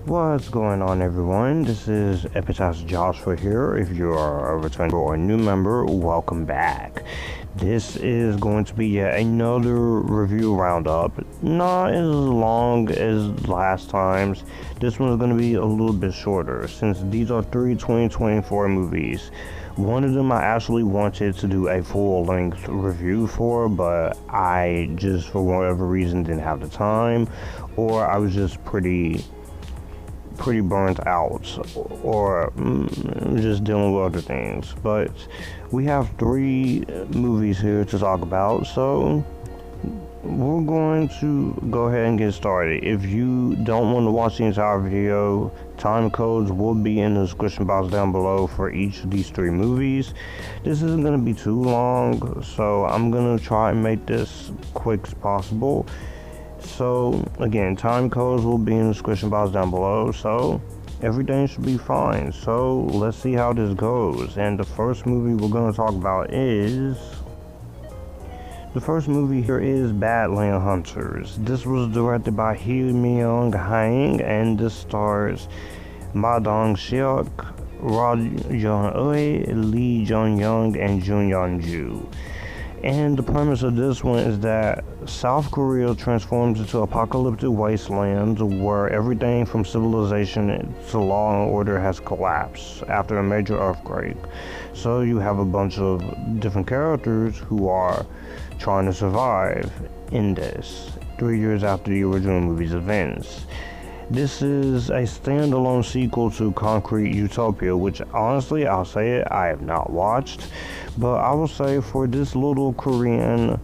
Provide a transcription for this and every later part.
What's going on, everyone? This is Epictastic Joshua here. If you are a return or a new member, welcome back. This is going to be yet another review roundup. Not as long as last time's. This one's going to be a little bit shorter since these are three 2024 movies. One of them I actually wanted to do a full-length review for, but I just, for whatever reason, didn't have the time, or I was just pretty burnt out, or just dealing with other things. But we have three movies here to talk about, so we're going to go ahead and get started. If you don't want to watch the entire video, time codes will be in the description box down below for each of these three movies. This isn't going to be too long, so I'm going to try and make this quick as possible. So again, time codes will be in the description box down below, so everything should be fine. So let's see how this goes. And the first movie we're going to talk about is Badland Hunters. This was directed by Hiddenville, and this stars Ma Dong-seok, Ra Jung-eui, Lee Jung-young, and Jun Yeon-ju. And the premise of this one is that South Korea transforms into apocalyptic wasteland where everything from civilization to law and order has collapsed after a major earthquake. So you have a bunch of different characters who are trying to survive in this 3 years after the original movie's events. This is a standalone sequel to Concrete Utopia, which honestly, I'll say it, I have not watched. But I will say for this little Korean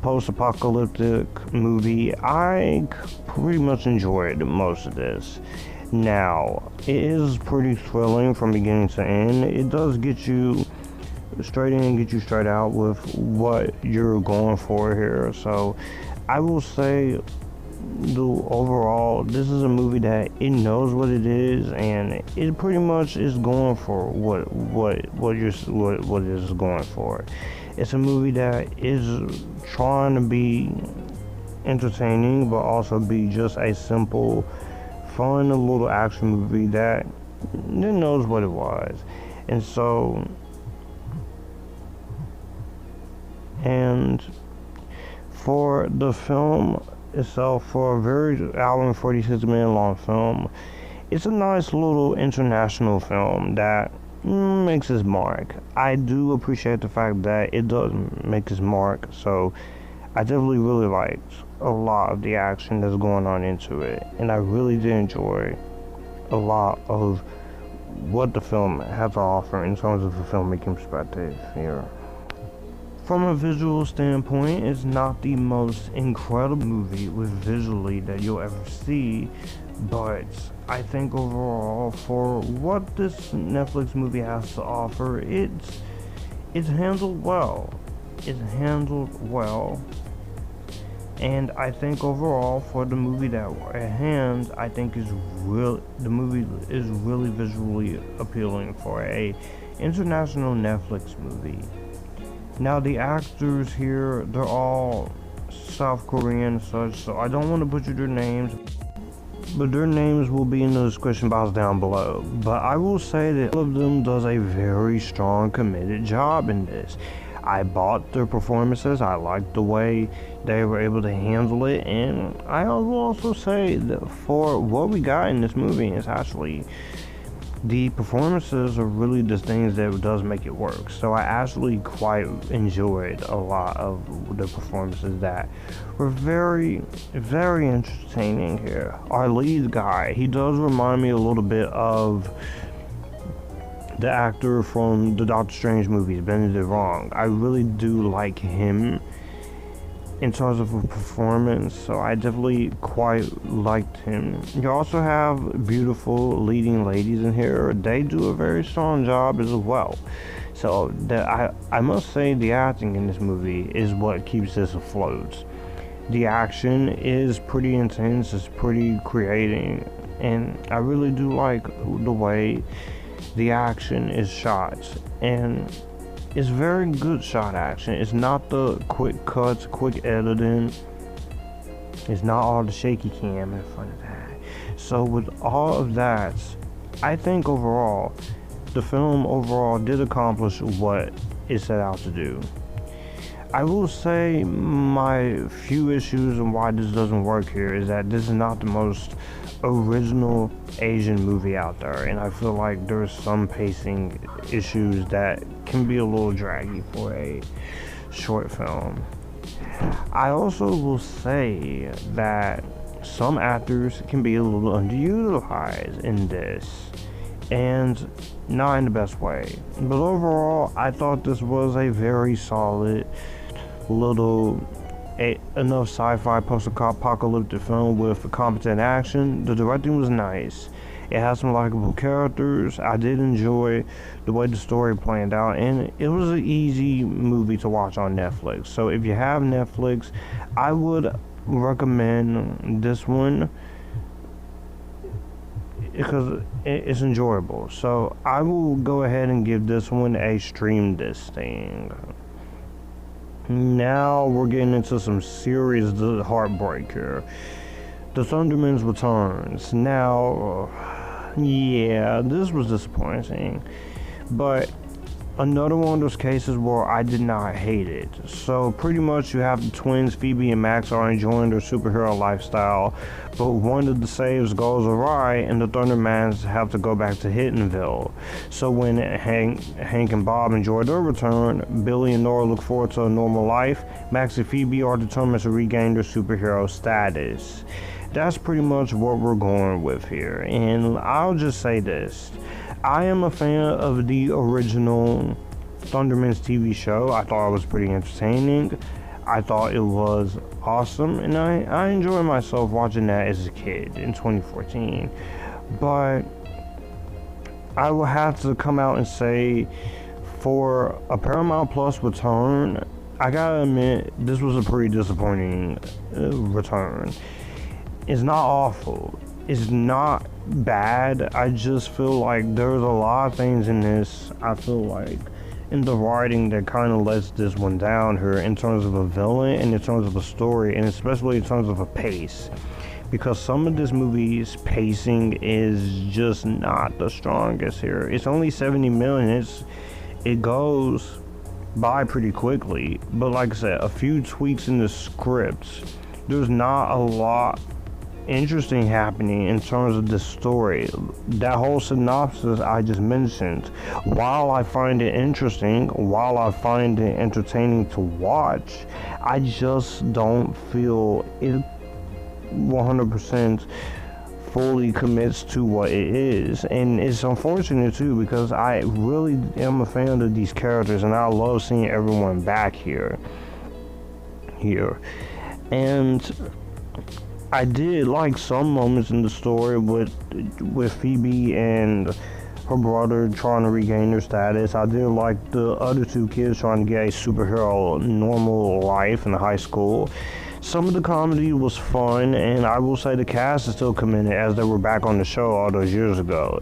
post-apocalyptic movie, I pretty much enjoyed most of this. Now, it is pretty thrilling from beginning to end. It does get you straight in and get you straight out with what you're going for here. So I will say, overall, this is a movie that it knows what it is, and it pretty much is going for what it is going for. It's a movie that is trying to be entertaining, but also be just a simple, fun little action movie that it knows what it was. And so, and for the film itself, for a very hour and 46-minute long film, it's a nice little international film that makes its mark. I do appreciate the fact that it does make its mark, so I definitely really liked a lot of the action that's going on into it, and I really did enjoy a lot of what the film has to offer in terms of a filmmaking perspective here. From a visual standpoint, it's not the most incredible movie with visually that you'll ever see, but I think overall, for what this Netflix movie has to offer, it's handled well. It's handled well, and I think overall, for the movie that we're at hand, I think the movie is really visually appealing for a international Netflix movie. Now, the actors here, they're all South Korean and such, so I don't want to butcher their names, but their names will be in the description box down below. But I will say that all of them does a very strong, committed job in this. I bought their performances. I liked the way they were able to handle it, and I will also say that for what we got in this movie, it's actually, the performances are really the things that does make it work. So I actually quite enjoyed a lot of the performances that were very, very entertaining here. Our lead guy, he does remind me a little bit of the actor from the Doctor Strange movies, Benedict Wong. I really do like him in terms of a performance, so I definitely quite liked him. You also have beautiful leading ladies in here. They do a very strong job as well. So I must say the acting in this movie is what keeps this afloat. The action is pretty intense, it's pretty creating, and I really do like the way the action is shot, and it's very good shot action. It's not the quick cuts, quick editing. It's not all the shaky cam in front of that. So with all of that, I think overall, the film overall did accomplish what it set out to do. I will say my few issues and why this doesn't work here is that this is not the most original Asian movie out there, and I feel like there's some pacing issues that can be a little draggy for a short film. I also will say that some actors can be a little underutilized in this, and not in the best way. But overall, I thought this was a very solid little enough sci-fi post-apocalyptic film with competent action. The directing was nice. It had some likable characters. I did enjoy the way the story planned out, and it was an easy movie to watch on Netflix. So if you have Netflix, I would recommend this one because it's enjoyable. So I will go ahead and give this one a stream this thing. Now we're getting into some serious heartbreak here. The Thundermans Returns. Now, yeah, this was disappointing, but another one of those cases where I did not hate it. So pretty much you have the twins, Phoebe and Max, are enjoying their superhero lifestyle, but one of the saves goes awry and the Thundermans have to go back to Hiddenville. So when Hank and Barb enjoy their return, Billy and Nora look forward to a normal life. Max and Phoebe are determined to regain their superhero status. That's pretty much what we're going with here, and I'll just say this. I am a fan of the original Thundermans TV show. I thought it was pretty entertaining. I thought it was awesome, and I enjoyed myself watching that as a kid in 2014. But I will have to come out and say, for a Paramount Plus return, I gotta admit, this was a pretty disappointing return. It's not awful. It's not bad. I just feel like there's a lot of things in this, I feel like, in the writing that kind of lets this one down here in terms of a villain and in terms of a story, and especially in terms of a pace. Because some of this movie's pacing is just not the strongest here. It's only 70 minutes. It goes by pretty quickly. But like I said, a few tweaks in the script. There's not a lot interesting happening in terms of the story. That whole synopsis I just mentioned, while I find it interesting, while I find it entertaining to watch, I just don't feel it 100% fully commits to what it is. And it's unfortunate too, because I really am a fan of these characters and I love seeing everyone back here. And I did like some moments in the story with Phoebe and her brother trying to regain their status. I did like the other two kids trying to get a superhero normal life in high school. Some of the comedy was fun, and I will say the cast is still committed as they were back on the show all those years ago.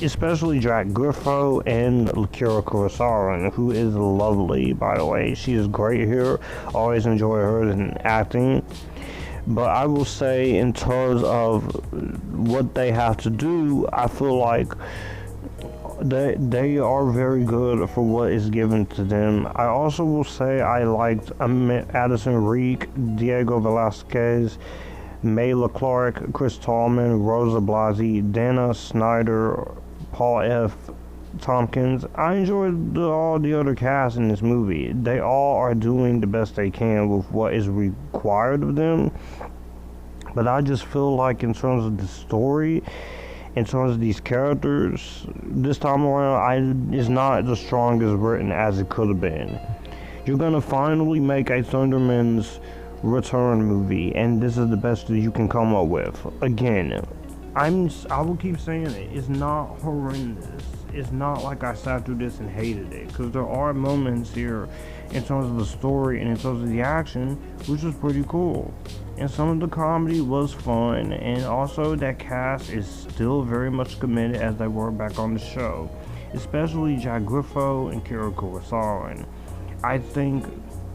Especially Jack Griffo and Kira Kurosawa, who is lovely, by the way. She is great here. Always enjoy her in acting. But I will say, in terms of what they have to do, I feel like they are very good for what is given to them. I also will say I liked Addison Reek, Diego Velasquez, Mayla Clark, Chris Tallman, Rosa Blasi, Dana Snyder, Paul F. Tompkins. I enjoyed all the other cast in this movie. They all are doing the best they can with what is required of them. But I just feel like in terms of the story, in terms of these characters, this time around, it's not the strongest written as it could have been. You're gonna finally make a Thundermans Return movie, and this is the best that you can come up with. Again, I will keep saying it. It's not horrendous. It's not like I sat through this and hated it, because there are moments here in terms of the story and in terms of the action which was pretty cool, and some of the comedy was fun, and also that cast is still very much committed as they were back on the show, especially Jack Griffo and Kira Kurosawa. I think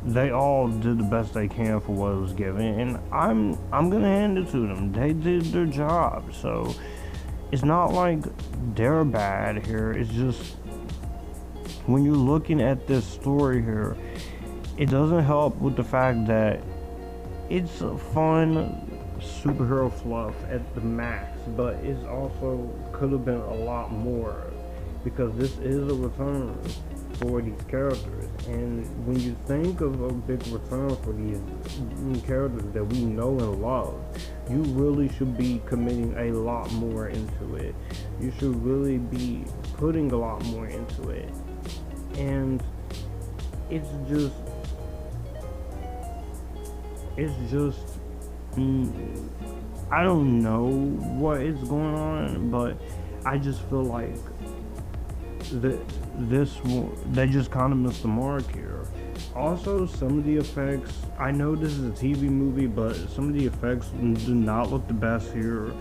they all did the best they can for what was given, and I'm gonna hand it to them. They did their job, so it's not like they're bad here. It's just when you're looking at this story here, it doesn't help with the fact that it's a fun superhero fluff at the max, but it's also could have been a lot more, because this is a return for these characters, and when you think of a big return for these characters that we know and love, you really should be committing a lot more into it. You should really be putting a lot more into it, and it's just I don't know what is going on, but I just feel like they just kind of missed the mark here. Also, some of the effects, I know this is a TV movie, but some of the effects do not look the best here.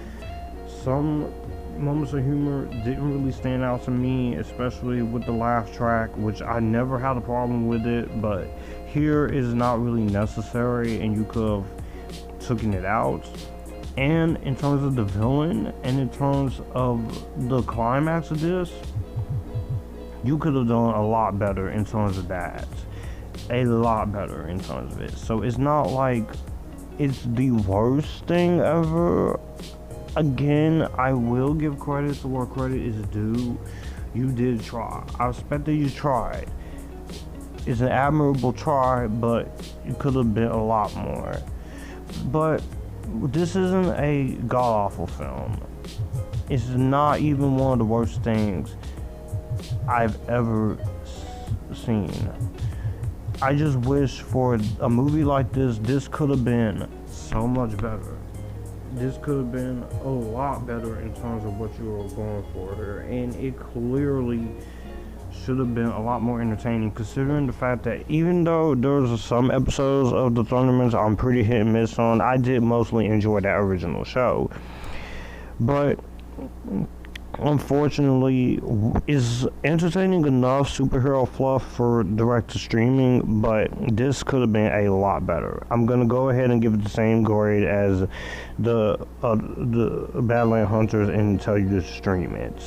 Some moments of humor didn't really stand out to me, especially with the laugh track, which I never had a problem with it, but here is not really necessary, and you could have taken it out. And in terms of the villain, and in terms of the climax of this, you could have done a lot better in terms of that. A lot better in terms of it. So it's not like it's the worst thing ever. Again, I will give credit to where credit is due. You did try. I respect that you tried. It's an admirable try, but it could have been a lot more. But this isn't a god-awful film. It's not even one of the worst things I've ever seen. I just wish for a movie like this could have been so much better. This could have been a lot better in terms of what you were going for here, and it clearly should have been a lot more entertaining, considering the fact that even though there's some episodes of the Thundermans I'm pretty hit and miss on, I did mostly enjoy that original show. But unfortunately, is entertaining enough superhero fluff for direct to streaming, but this could have been a lot better. I'm gonna go ahead and give it the same grade as the Badland Hunters and tell you to stream it.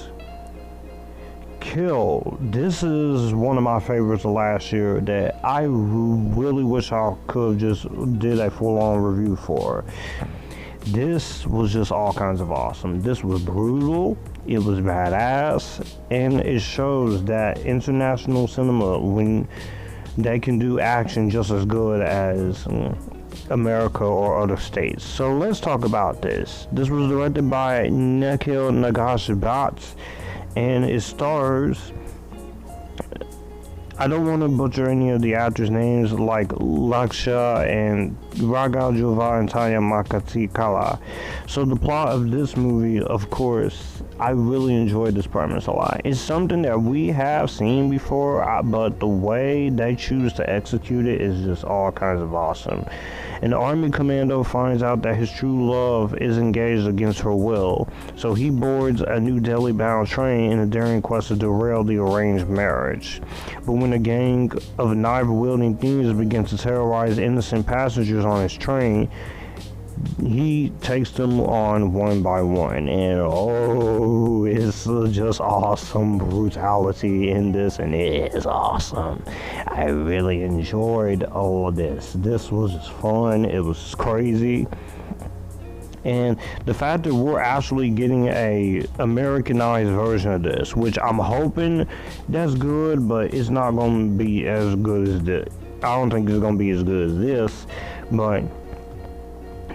K1ll, this is one of my favorites of last year that I really wish I could have just did a full-on review for. This was just all kinds of awesome. This was brutal, it was badass, and it shows that international cinema, when they can do action just as good as America or other states. So let's talk about this. This was directed by K1ll Nagashibat, and it stars, I don't want to butcher any of the actors' names, like Laksha and Ragal Juva and Tanya Makatikala. So the plot of this movie, of course, I really enjoyed this premise a lot. It's something that we have seen before, but the way they choose to execute it is just all kinds of awesome. An army commando finds out that his true love is engaged against her will, so he boards a New Delhi-bound train in a daring quest to derail the arranged marriage. But when a gang of knife-wielding thieves begins to terrorize innocent passengers on his train, he takes them on one by one, and oh, it's just awesome brutality in this, and it is awesome. I really enjoyed all of this. This was just fun. It was crazy. And the fact that we're actually getting a Americanized version of this, which I'm hoping that's good, but it's not going to be as good as this. I don't think it's going to be as good as this, but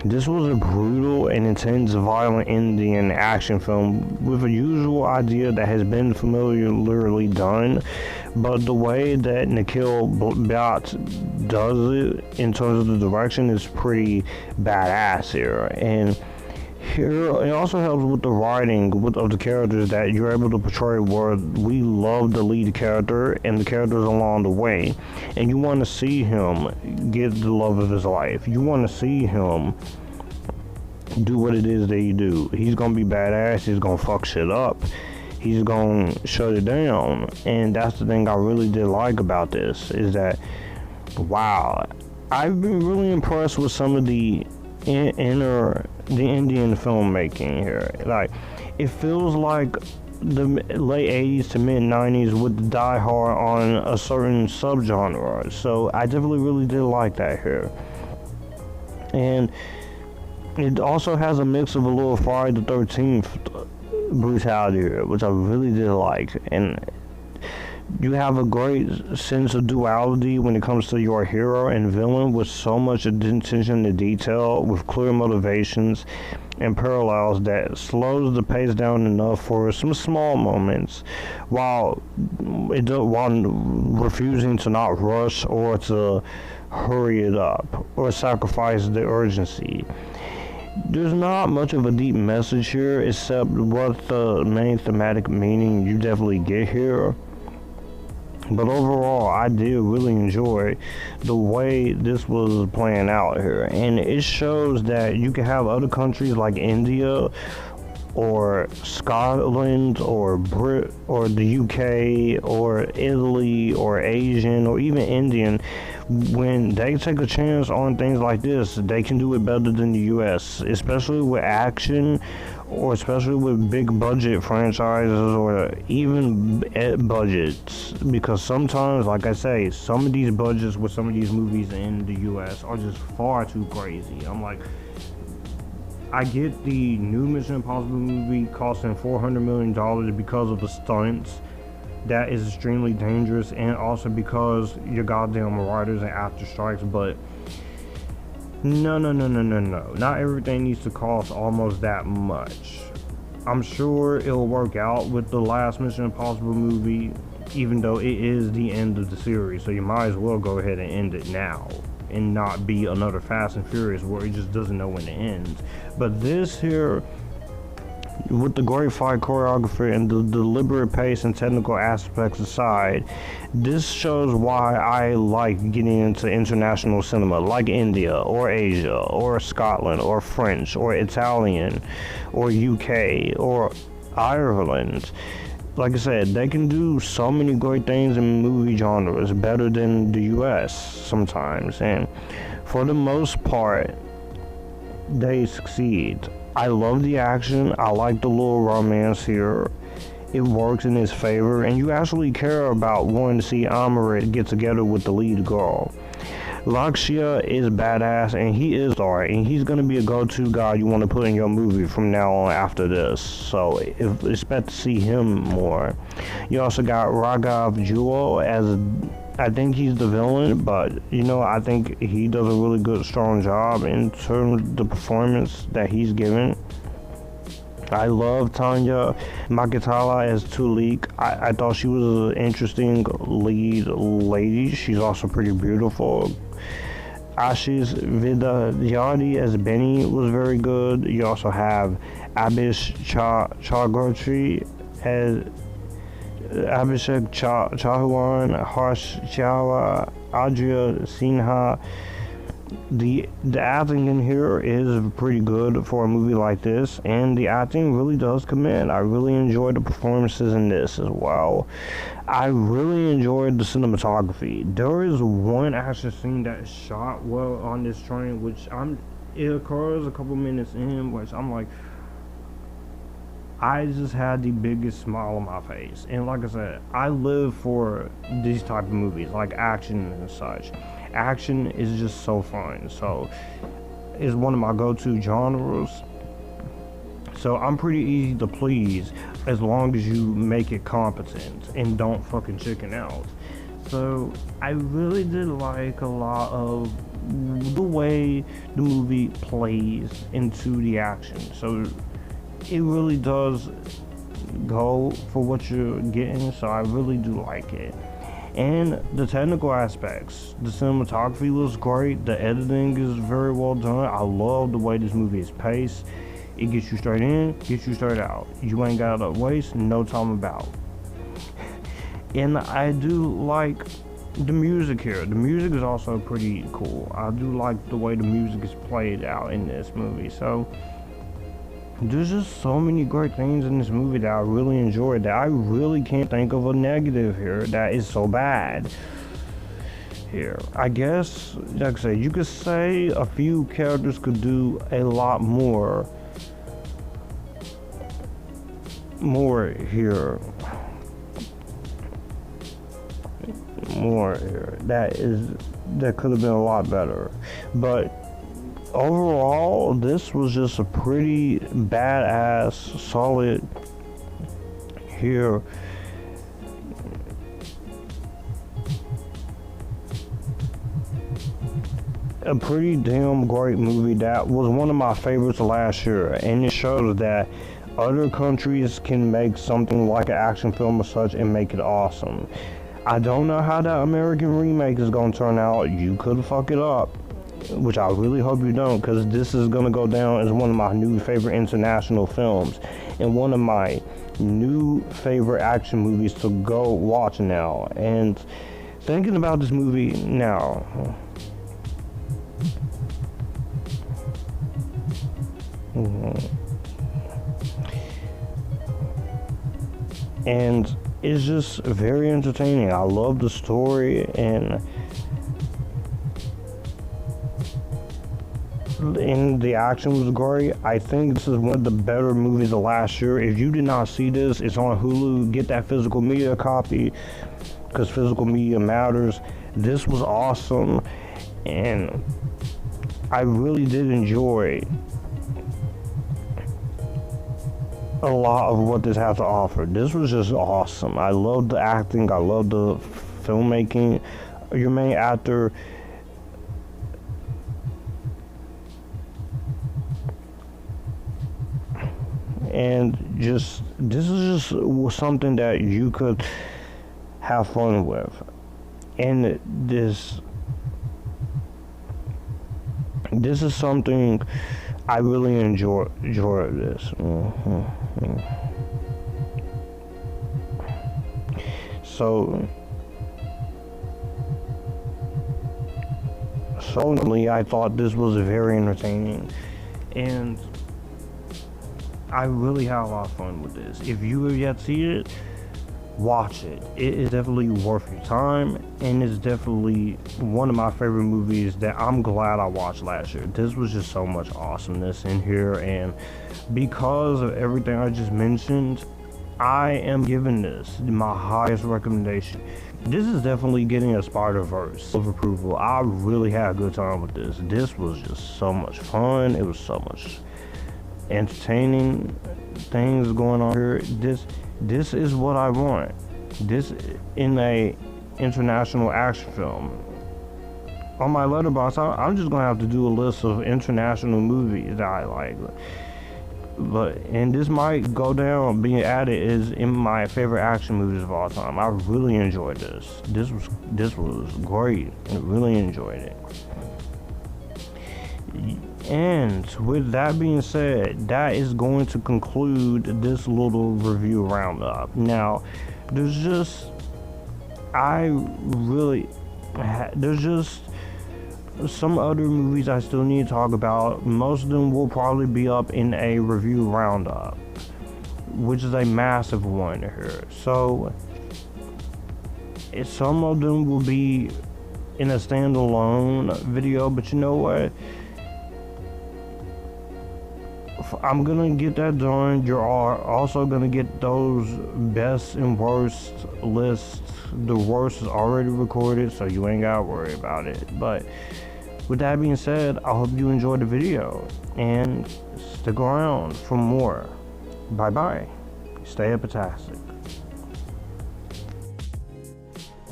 this was a brutal and intense, violent Indian action film with a usual idea that has been familiarly done, but the way that Nagashibat does it in terms of the direction is pretty badass here. And here it also helps with the writing of the characters, that you're able to portray where we love the lead character and the characters along the way, and you want to see him get the love of his life. You want to see him do what it is that he do. He's gonna be badass. He's gonna fuck shit up. He's gonna shut it down. And that's the thing I really did like about this, is that wow, I've been really impressed with some of the Indian filmmaking here. Like, it feels like the late 80s to mid 90s would die hard on a certain subgenre. So I definitely really did like that here. And it also has a mix of a little Friday the 13th brutality here, which I really did like. And you have a great sense of duality when it comes to your hero and villain, with so much attention to detail, with clear motivations and parallels that slows the pace down enough for some small moments, while refusing to not rush or to hurry it up or sacrifice the urgency. There's not much of a deep message here, except what the main thematic meaning you definitely get here. But overall, I did really enjoy the way this was playing out here. And it shows that you can have other countries like India or Scotland or the UK or Italy or Asian or even Indian. When they take a chance on things like this, they can do it better than the US, especially with action, or especially with big budget franchises, or even budgets, because sometimes, like I say, some of these budgets with some of these movies in the US are just far too crazy. I'm like, I get the new Mission Impossible movie costing $400 million because of the stunts. That is extremely dangerous, and also because your goddamn writers and actor strikes. But no. Not everything needs to cost almost that much. I'm sure it'll work out with the last Mission Impossible movie, even though it is the end of the series. So you might as well go ahead and end it now, and not be another Fast and Furious where it just doesn't know when to end. But this here, with the great fight choreography and the deliberate pace and technical aspects aside, this shows why I like getting into international cinema, like India or Asia or Scotland or French or Italian or UK or Ireland. Like I said, they can do so many great things in movie genres better than the US sometimes, and for the most part, they succeed. I love the action. I like the little romance here. It works in his favor, and you actually care about wanting to see Amrit get together with the lead girl. Lakshya is badass, and he is star, and he's going to be a go-to guy you want to put in your movie from now on after this. So expect to see him more. You also got Raghav Jewel as, I think he's the villain, but you know, I think he does a really good, strong job in terms of the performance that he's given. I love Tanya Makitala as Tulik. I thought she was an interesting lead lady. She's also pretty beautiful. Ashish Vidyarthi as Benny was very good. You also have Abhish Chaudhary as Abhishek Chauhan, Harsh Chawla, Adria Sinha. The acting in here is pretty good for a movie like this, and the acting really does commend. I really enjoyed the performances in this as well. I really enjoyed the cinematography. There is one action scene that is shot well on this train, which it occurs a couple minutes in, which I'm like, I just had the biggest smile on my face. And like I said, I live for these type of movies, like action and such. Action is just so fun. So it's one of my go-to genres. So I'm pretty easy to please as long as you make it competent and don't fucking chicken out. So I really did like a lot of the way the movie plays into the action. So it really does go for what you're getting, so I really do like it. And the technical aspects, the cinematography looks great, the editing is very well done. I love the way this movie is paced. It gets you straight in, gets you straight out. You ain't got to waste no time about. And I do like the music here. The music is also pretty cool. I do like the way the music is played out in this movie. So there's just so many great things in this movie that I really enjoyed, that I really can't think of a negative here that is so bad. here. I guess, like I say, you could say a few characters could do a lot more here. That could have been a lot better. But overall, this was just a pretty badass, solid here. A pretty damn great movie. That was one of my favorites last year, and it shows that other countries can make something like an action film or such and make it awesome. I don't know how that American remake is going to turn out. You could fuck it up, which I really hope you don't, because this is going to go down as one of my new favorite international films and one of my new favorite action movies to go watch now. And thinking about this movie now, and it's just very entertaining. I love the story, and the action was great. I think this is one of the better movies of last year. If you did not see this, it's on Hulu. Get that physical media copy, because physical media matters. This was awesome, and I really did enjoy a lot of what this has to offer. This was just awesome. I loved the acting. I loved the filmmaking. Your main actor, and just this is just something that you could have fun with. And this is something I really enjoy this. So certainly I thought this was very entertaining, and I really had a lot of fun with this. If you have yet seen it, watch it. It is definitely worth your time, and it's definitely one of my favorite movies that I'm glad I watched last year. This was just so much awesomeness in here, and because of everything I just mentioned, I am giving this my highest recommendation. This is definitely getting a Spider-Verse of approval. I really had a good time with this. This was just so much fun. It was so much entertaining things going on here. This is what I want. This in a international action film. On my letterbox, I'm just gonna have to do a list of international movies that I like. And this might go down being added is in my favorite action movies of all time. I really enjoyed this. This was great. I really enjoyed it. And with that being said, that is going to conclude this little review roundup. Now, there's just some other movies I still need to talk about. Most of them will probably be up in a review roundup, which is a massive one here. So some of them will be in a standalone video, but you know what? I'm gonna get that done. You're also gonna get those best and worst lists. The worst is already recorded, so you ain't gotta worry about it. But with that being said, I hope you enjoyed the video and stick around for more. Bye bye. Stay epictastic.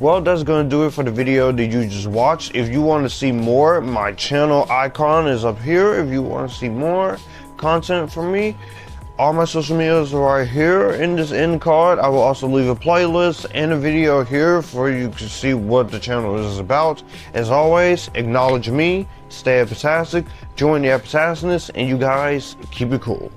Well, that's going to do it for the video that you just watched. If you want to see more, my channel icon is up here. If you want to see more content from me, all my social medias are right here in this end card. I will also leave a playlist and a video here for you to see what the channel is about. As always, acknowledge me, stay epictastic, join the epitasticness, and you guys keep it cool.